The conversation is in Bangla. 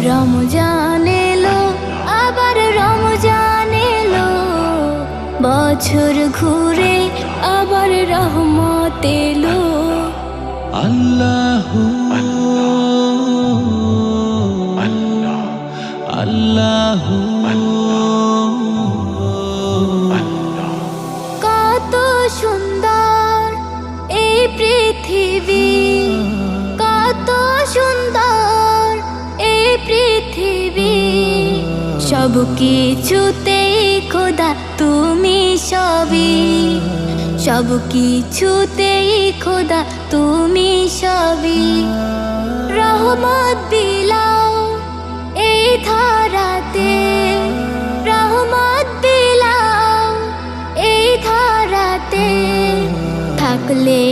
রমজান এলো, আবার রমজান এলো, বছর ঘুরে আবার রহমত এলো। আল্লাহু আল্লাহ আল্লাহু আল্লাহ। কত সুন্দর এই পৃথিবী, কত সুন্দর এই পৃথিবী, সব কিছুতেই খোদা তুমি সবই, সব কিছুতেই খোদা তুমি সবই। রহমত বিলাও এই ধরাতে, রহমত বিলাও এই ধরাতে, থাকলে